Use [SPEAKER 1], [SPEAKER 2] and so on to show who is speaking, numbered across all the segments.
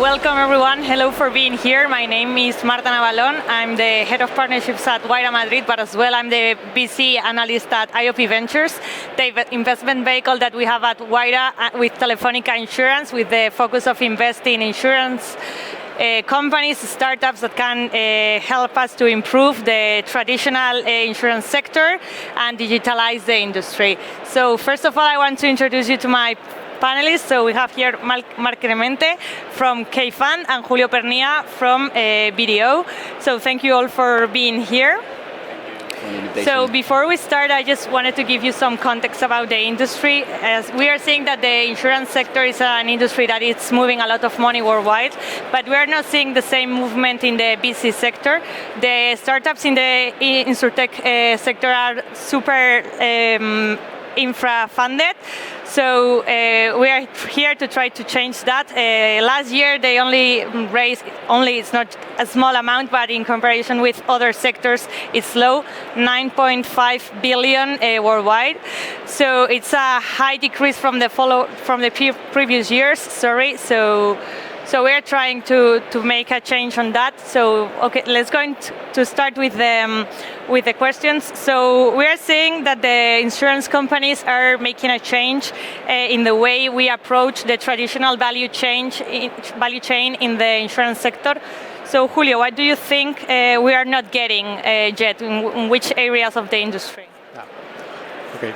[SPEAKER 1] Welcome everyone. Hello for being here. My name is Marta Navalon. I'm the head of partnerships at Guaira Madrid, but as well I'm the VC analyst at IOP Ventures, the investment vehicle that we have at Guaira with Telefónica Insurance, with the focus of investing in insurance companies, startups that can help us to improve the traditional insurance sector and digitalize the industry. So first of all, I want to introduce you to my panelists. So we have here Marc Cremente from K-Fund and Julio Pernia from BDO. So thank you all for being here. So before we start, I just wanted to give you some context about the industry. As we are seeing that the insurance sector is an industry that is moving a lot of money worldwide, but we are not seeing the same movement in the VC sector. The startups in the insurtech sector are super infra-funded. So we are here to try to change that. Last year they only raised, it's not a small amount, but in comparison with other sectors, it's low, 9.5 billion worldwide. So it's a high decrease from the previous years. Sorry. So we're trying to make a change on that. So okay, let's go to start with the questions. So we are seeing that the insurance companies are making a change in the way we approach the traditional value chain in the insurance sector. So Julio, what do you think we are not getting yet in which areas of the industry?
[SPEAKER 2] Okay.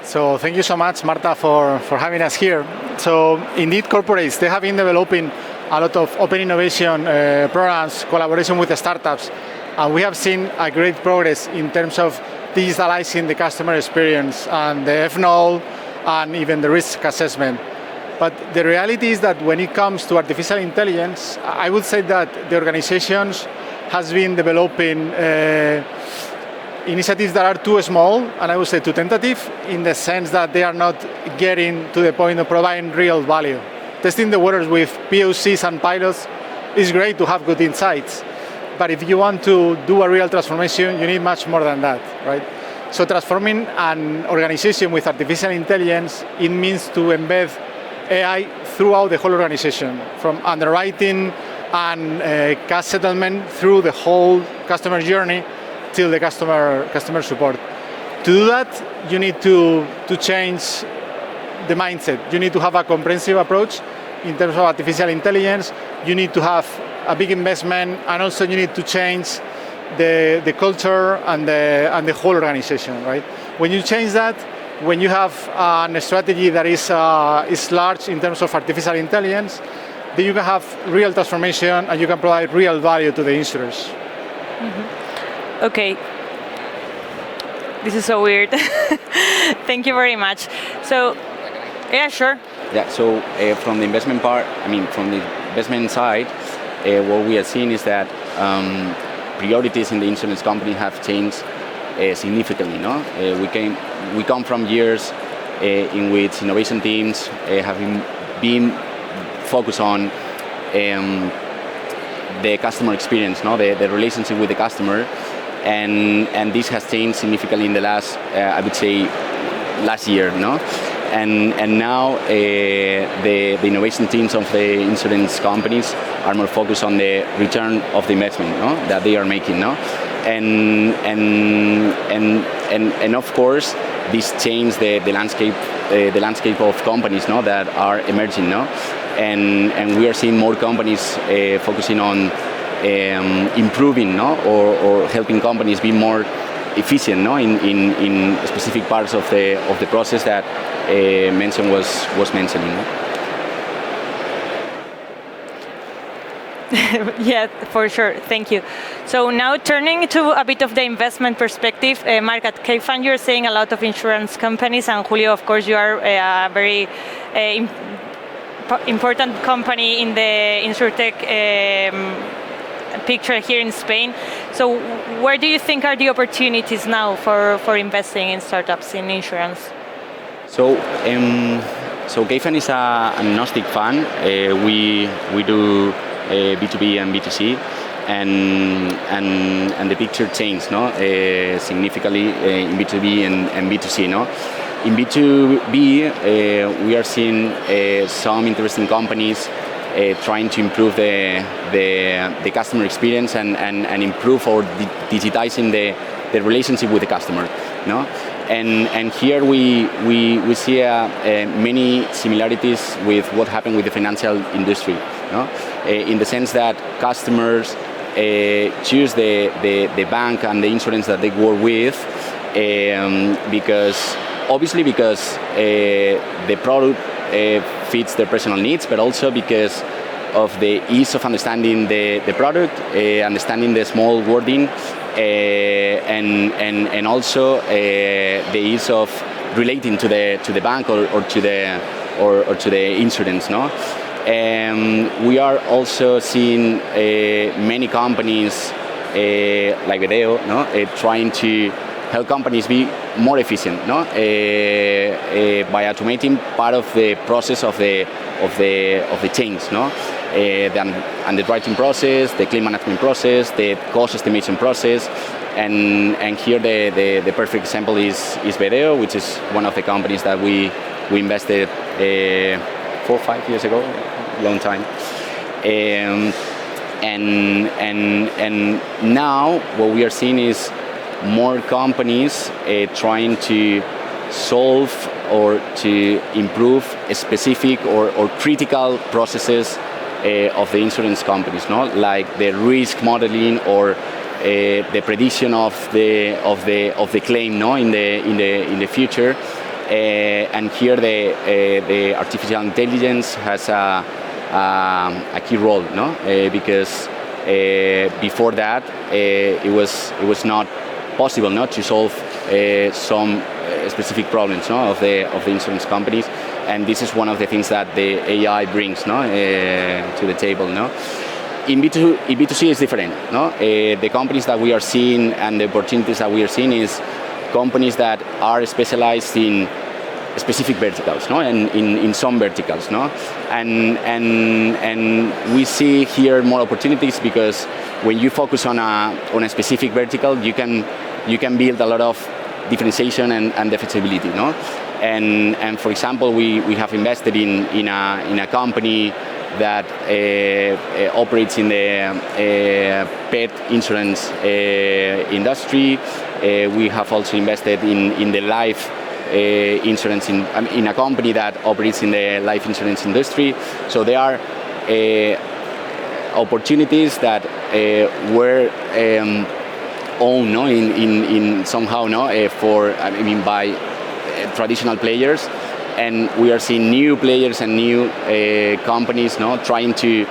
[SPEAKER 2] So thank you so much, Marta, for having us here. So indeed, corporates, they have been developing a lot of open innovation programs, collaboration with the startups, and we have seen a great progress in terms of digitalizing the customer experience and the FNO and even the risk assessment. But the reality is that when it comes to artificial intelligence, I would say that the organizations has been developing initiatives that are too small, and I would say too tentative, in the sense that they are not getting to the point of providing real value. Testing the waters with POCs and pilots is great to have good insights, but if you want to do a real transformation, you need much more than that, right? So transforming an organization with artificial intelligence, it means to embed AI throughout the whole organization, from underwriting and cash settlement through the whole customer journey till the customer support. To do that, you need to change the mindset. You need to have a comprehensive approach in terms of artificial intelligence. You need to have a big investment, and also you need to change the culture and the whole organization, right? When you change that, when you have a strategy that is large in terms of artificial intelligence, then you can have real transformation and you can provide real value to the insurers.
[SPEAKER 1] Mm-hmm. Okay, this is so weird. Thank you very much. So, yeah, sure.
[SPEAKER 3] Yeah, so from the investment part, from the investment side, what we are seeing is that priorities in the insurance company have changed significantly. No, we come from years in which innovation teams have been focused on the customer experience, no, the relationship with the customer. And this has changed significantly in the last, I would say, last year, no? And now the innovation teams of the insurance companies are more focused on the return of the investment, no, that they are making, no? And of course, this changed the landscape of companies, no, that are emerging, no? And we are seeing more companies focusing on improving, no, or helping companies be more efficient, no, in specific parts of the process that was mentioning. No?
[SPEAKER 1] Yeah, for sure. Thank you. So now turning to a bit of the investment perspective, Marc, at K-Fund, you're seeing a lot of insurance companies, and Julio, of course, you are a very important company in the insurtech picture here in Spain. So where do you think are the opportunities now for investing in startups in insurance?
[SPEAKER 3] So K-Fund is an agnostic fund. We do B2B and B2C, and the picture changed, no, significantly in B2B and B2C, no. In B2B, we are seeing some interesting companies trying to improve the customer experience and improve or digitizing the relationship with the customer. No? And here we see many similarities with what happened with the financial industry. No? In the sense that customers choose the bank and the insurance that they work with because the product fits their personal needs, but also because of the ease of understanding the product, understanding the small wording, and also the ease of relating to the bank or to the insurance. No, we are also seeing many companies like Vedeo, no, trying to help companies be more efficient, no, by automating part of the process of the change, no. The underwriting process, the claim management process, the cost estimation process, and here the perfect example is Vedeo, which is one of the companies that we invested 4 or 5 years ago, long time, and now what we are seeing is more companies trying to solve or to improve specific or critical processes of the insurance companies, no? Like the risk modeling or the prediction of the claim, no, in the future. And here the artificial intelligence has a key role, no? Because before that it was not possible not to solve some specific problems, no, of the insurance companies, and this is one of the things that the AI brings, no, to the table, no. In B2C is different, no. The companies that we are seeing and the opportunities that we are seeing is companies that are specialized in specific verticals, no, and in some verticals, no, and we see here more opportunities because when you focus on a specific vertical, you can build a lot of differentiation and flexibility, no? And for example, we have invested in a company that operates in the pet insurance industry. We have also invested in the life insurance in a company that operates in the life insurance industry. So there are opportunities that were owned, no, in somehow, no, by traditional players, and we are seeing new players and new companies, no, trying to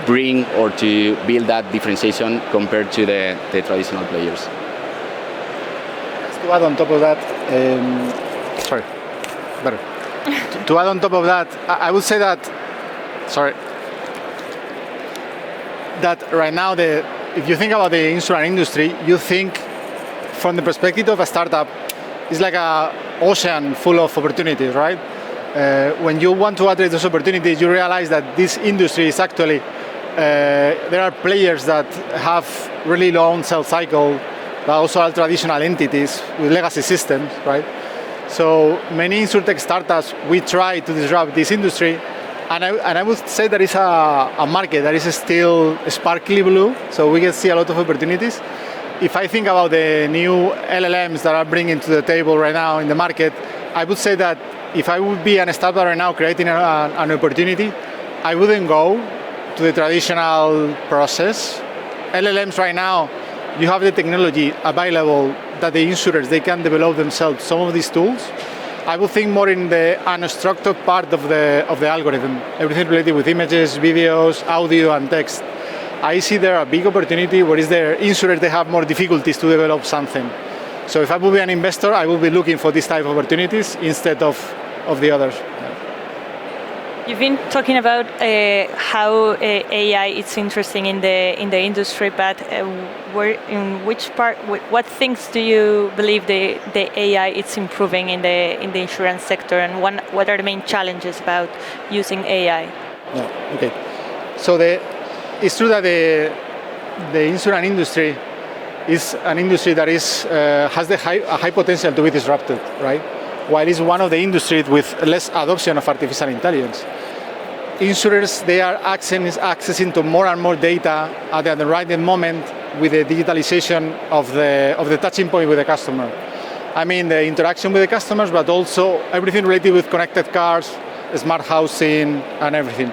[SPEAKER 3] bring or to build that differentiation compared to the traditional players.
[SPEAKER 2] To add on top of that, to add on top of that, I would say that, that right now, if you think about the insurance industry, you think from the perspective of a startup, it's like an ocean full of opportunities, right? When you want to address those opportunities, you realize that this industry is actually, there are players that have really long sales cycle, but also are traditional entities with legacy systems, right? So many insurtech startups, we try to disrupt this industry, and I would say there is a market that is still sparkly blue, so we can see a lot of opportunities. If I think about the new LLMs that are bringing to the table right now in the market, I would say that if I would be a startup right now creating an opportunity, I wouldn't go to the traditional process. LLMs right now, you have the technology available that the insurers, they can develop themselves some of these tools. I would think more in the unstructured part of the algorithm, everything related with images, videos, audio, and text. I see there a big opportunity where is there insurers, they have more difficulties to develop something. So if I would be an investor, I would be looking for this type of opportunities instead of the others.
[SPEAKER 1] You've been talking about how AI is interesting in the industry, but in which part, what things do you believe the AI is improving in the insurance sector, and what are the main challenges about using AI?
[SPEAKER 2] Yeah, okay. So it's true that the insurance industry is an industry that has a high potential to be disrupted, right? While it's one of the industries with less adoption of artificial intelligence. insurers, they are accessing to more and more data at the right moment with the digitalization of the touching point with the customer. I mean the interaction with the customers, but also everything related with connected cars, smart housing, and everything.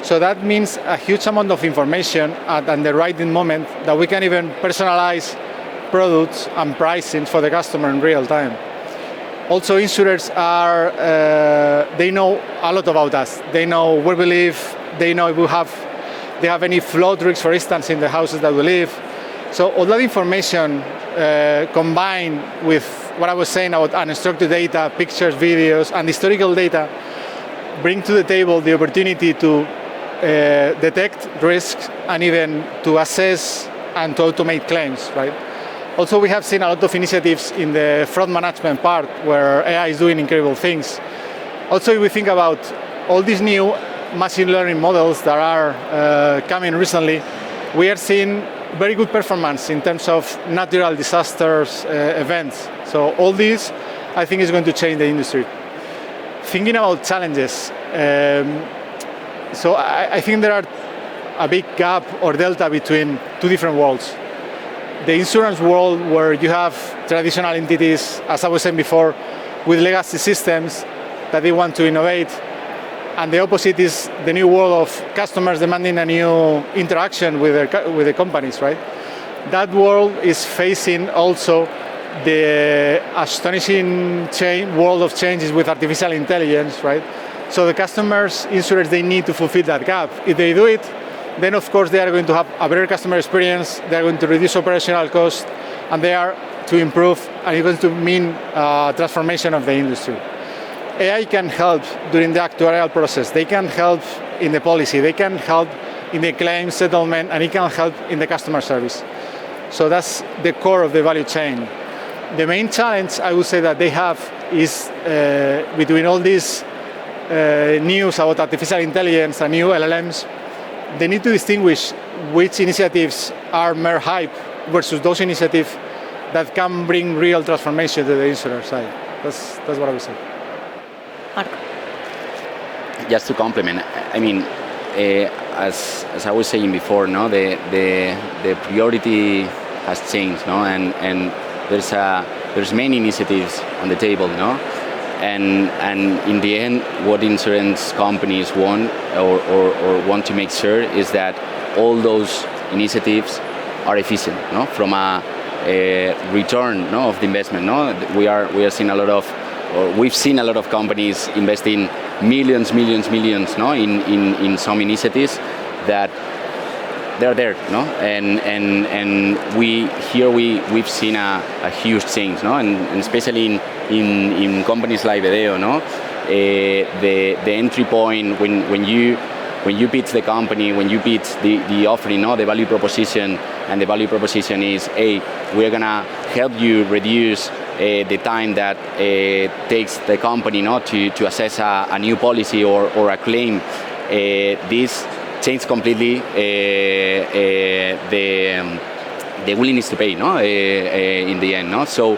[SPEAKER 2] So that means a huge amount of information at the right moment that we can even personalize products and pricing for the customer in real time. Also, insurers they know a lot about us. They know where we live. They know if they have any flood risks, for instance, in the houses that we live. So all that information combined with what I was saying about unstructured data, pictures, videos, and historical data, bring to the table the opportunity to detect risks and even to assess and to automate claims, right? Also, we have seen a lot of initiatives in the fraud management part where AI is doing incredible things. Also, if we think about all these new machine learning models that are coming recently, we are seeing very good performance in terms of natural disasters events. So all this, I think, is going to change the industry. Thinking about challenges, so I think there are a big gap or delta between two different worlds. The insurance world, where you have traditional entities, as I was saying before, with legacy systems that they want to innovate, and the opposite is the new world of customers demanding a new interaction with the companies, right? That world is facing also the astonishing world of changes with artificial intelligence, right? So the customers, insurers, they need to fulfill that gap. If they do it, then of course they are going to have a better customer experience, they are going to reduce operational costs, and they are to improve, and it's going to mean transformation of the industry. AI can help during the actuarial process, they can help in the policy, they can help in the claim settlement, and it can help in the customer service. So that's the core of the value chain. The main challenge I would say that they have is between all these news about artificial intelligence and new LLMs, they need to distinguish which initiatives are mere hype versus those initiatives that can bring real transformation to the insurer side. That's what I would say.
[SPEAKER 1] Marco.
[SPEAKER 3] Just to complement, I mean, as I was saying before, no, the priority has changed, no, and there's many initiatives on the table, no, and in the end, what insurance companies want or want to make sure is that all those initiatives are efficient, no, from a return, no, of the investment, no. We are seeing a lot of, or we've seen a lot of companies investing millions, no, in some initiatives that they're there, no, and we've seen a huge change, no, and especially in companies like Vedeo, no, the entry point when you pitch the company, when you pitch the offering, no, the value proposition, and the value proposition is, hey, we're gonna help you reduce the time that takes the company, no, to assess a new policy or a claim. This changed completely the willingness to pay, no, in the end, no. So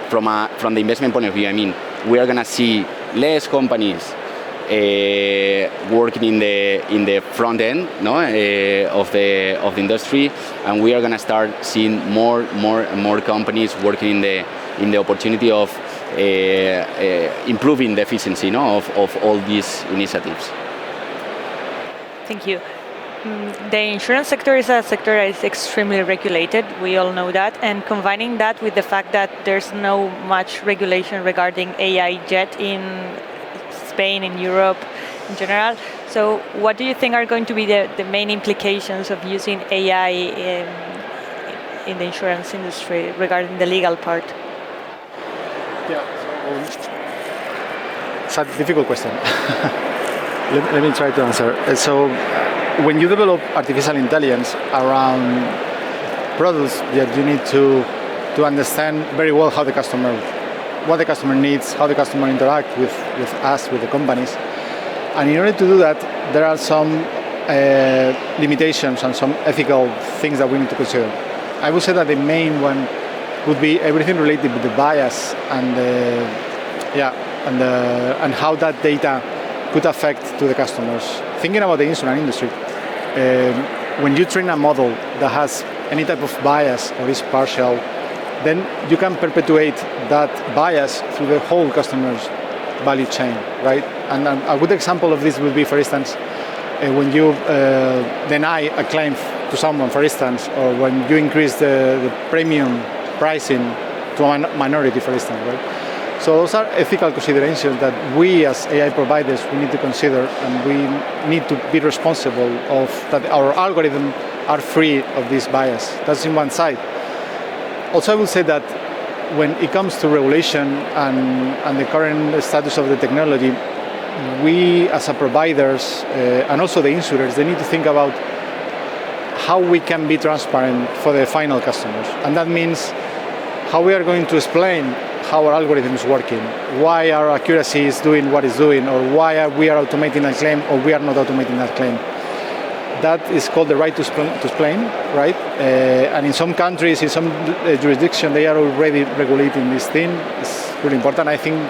[SPEAKER 3] from the investment point of view, I mean, we are gonna see less companies working in the front end, no, of the industry, and we are going to start seeing more companies working in the opportunity of improving the efficiency, no, of all these initiatives.
[SPEAKER 1] Thank you. The insurance sector is a sector that is extremely regulated. We all know that, and combining that with the fact that there's no much regulation regarding AI yet in Spain, in Europe in general. So what do you think are going to be the main implications of using AI in the insurance industry regarding the legal part?
[SPEAKER 2] Yeah, so it's a difficult question. Let me try to answer. So when you develop artificial intelligence around products, you need to understand very well how what the customer needs, how the customer interact with us, with the companies. And in order to do that, there are some limitations and some ethical things that we need to consider. I would say that the main one would be everything related with the bias and how that data could affect to the customers. Thinking about the insurance industry, when you train a model that has any type of bias or is partial, then you can perpetuate that bias through the whole customer's value chain, right? And a good example of this would be, for instance, when you deny a claim to someone, for instance, or when you increase the premium pricing to a minority, for instance, right? So those are ethical considerations that we as AI providers, we need to consider, and we need to be responsible of that our algorithms are free of this bias. That's in one side. Also, I will say that when it comes to regulation and the current status of the technology, we as a providers and also the insurers, they need to think about how we can be transparent for the final customers. And that means how we are going to explain how our algorithm is working, why our accuracy is doing what it's doing, or why we are automating a claim or we are not automating that claim. That is called the right to explain, right? And in some countries, in some jurisdictions, they are already regulating this thing. It's really important. I think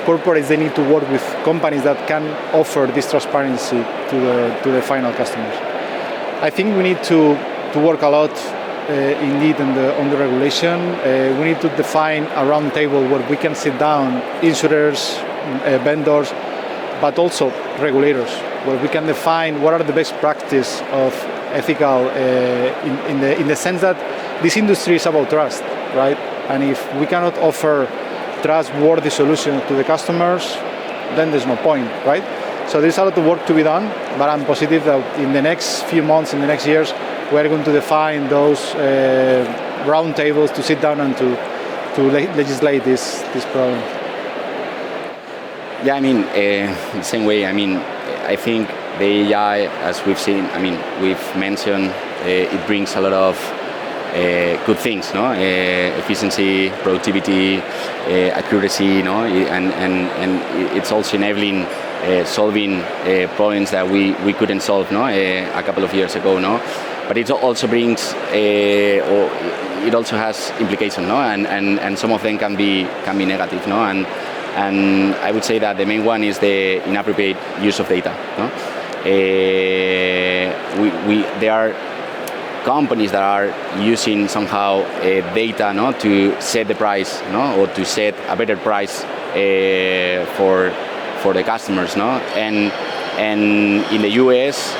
[SPEAKER 2] corporates, they need to work with companies that can offer this transparency to the final customers. I think we need to work a lot indeed on the regulation. We need to define a round table where we can sit down, insurers, vendors, but also regulators, where we can define what are the best practice of ethical in the sense that this industry is about trust, right? And if we cannot offer trustworthy solutions to the customers, then there's no point, right? So there's a lot of work to be done, but I'm positive that in the next few months, in the next years, we're going to define those round tables to sit down and to legislate this problem.
[SPEAKER 3] Yeah, I mean, the same way. I mean, I think the AI, as we've seen, I mean, we've mentioned, it brings a lot of good things, no? Efficiency, productivity, accuracy, you know, and it's also enabling solving problems that we couldn't solve, no, a couple of years ago, no. But it also brings, or it also has implications, no, and some of them can be negative, no, and I would say that the main one is the inappropriate use of data, no. There are companies that are using somehow data, no, to set the price, no, or to set a better price for the customers, no, and in the US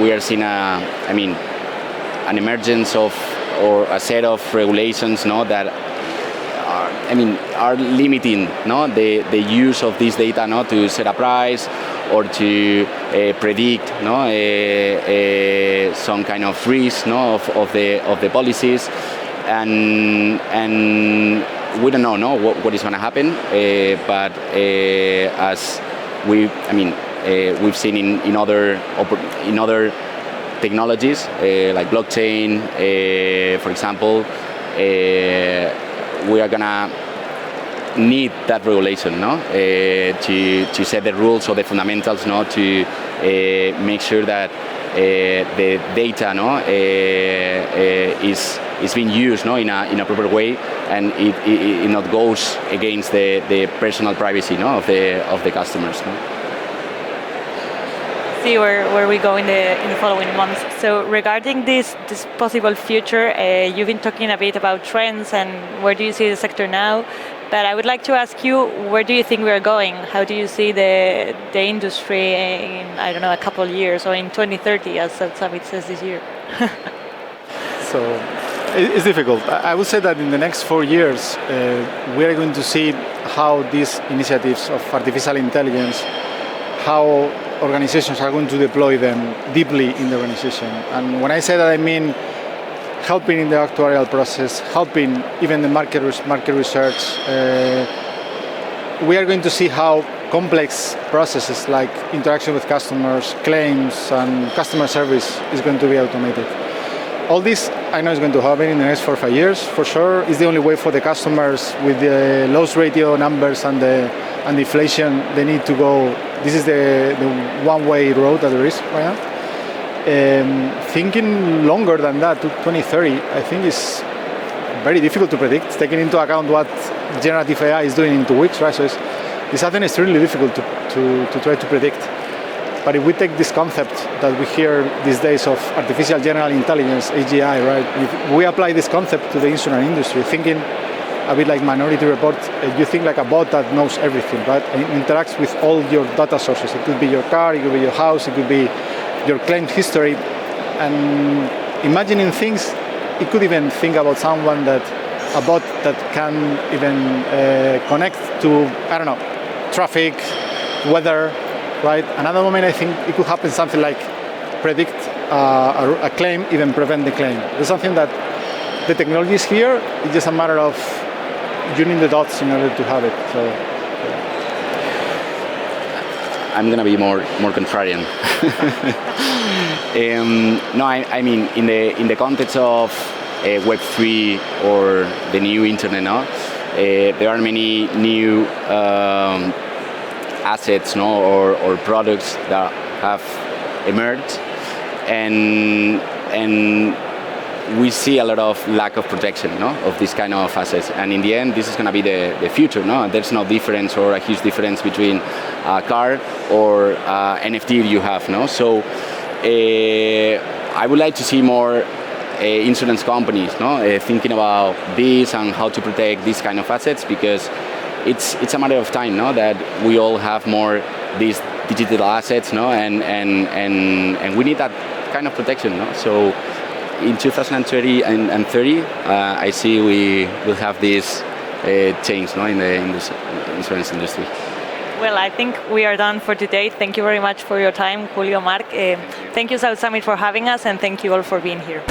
[SPEAKER 3] we are seeing an emergence of or a set of regulations, no, that are limiting, no, the use of this data, no, to set a price or to predict, no, some kind of risk, no, of the policies, and we don't know, no, what is going to happen, but as we've seen in other technologies like blockchain, for example, we are gonna need that regulation, no, to set the rules or the fundamentals, no, to make sure that the data, no, is being used, no, in a proper way, and it not goes against the personal privacy, no, of the customers, no.
[SPEAKER 1] See where we go in the following months. So regarding this possible future, you've been talking a bit about trends and where do you see the sector now, but I would like to ask you, where do you think we are going? How do you see the industry in, I don't know, a couple of years, or in 2030, as Summit says this year?
[SPEAKER 2] So it's difficult. I would say that in the next 4 years, we are going to see how these initiatives of artificial intelligence, how organizations are going to deploy them deeply in the organization. And when I say that, I mean helping in the actuarial process, helping even the market research. We are going to see how complex processes like interaction with customers, claims, and customer service is going to be automated. All this, I know, is going to happen in the next 4 or 5 years, for sure. It's the only way for the customers with the loss ratio numbers and the inflation, they need to go. This is the one-way road that there is right now. Thinking longer than that, to 2030, I think is very difficult to predict, taking into account what generative AI is doing in 2 weeks, right? So it's something extremely difficult to try to predict. But if we take this concept that we hear these days of artificial general intelligence, AGI, right? If we apply this concept to the insurance industry, thinking a bit like Minority Report, you think like a bot that knows everything, right? And interacts with all your data sources. It could be your car, it could be your house, it could be your claim history. And imagining things, it could even think about someone a bot that can even connect to, I don't know, traffic, weather, right? Another moment, I think it could happen something like predict a claim, even prevent the claim. There's something that the technology is here. It's just a matter of joining the dots in order to have it. So,
[SPEAKER 3] I'm gonna be more contrarian. No, I mean in the context of Web3 or the new internet, no, there are many new assets, no, or products that have emerged, and we see a lot of lack of protection, no, of this kind of assets. And in the end, this is going to be the future, no? There's no difference or a huge difference between a car or NFT you have, no? So I would like to see more insurance companies, no, thinking about this and how to protect these kind of assets, because it's a matter of time, no, that we all have more these digital assets, no, and we need that kind of protection, no. So in 2030 and 30, I see we will have this change, no, in the insurance industry.
[SPEAKER 1] Well, I think we are done for today. Thank you very much for your time, Julio, Marc. Thank you, South Summit, for having us, and thank you all for being here.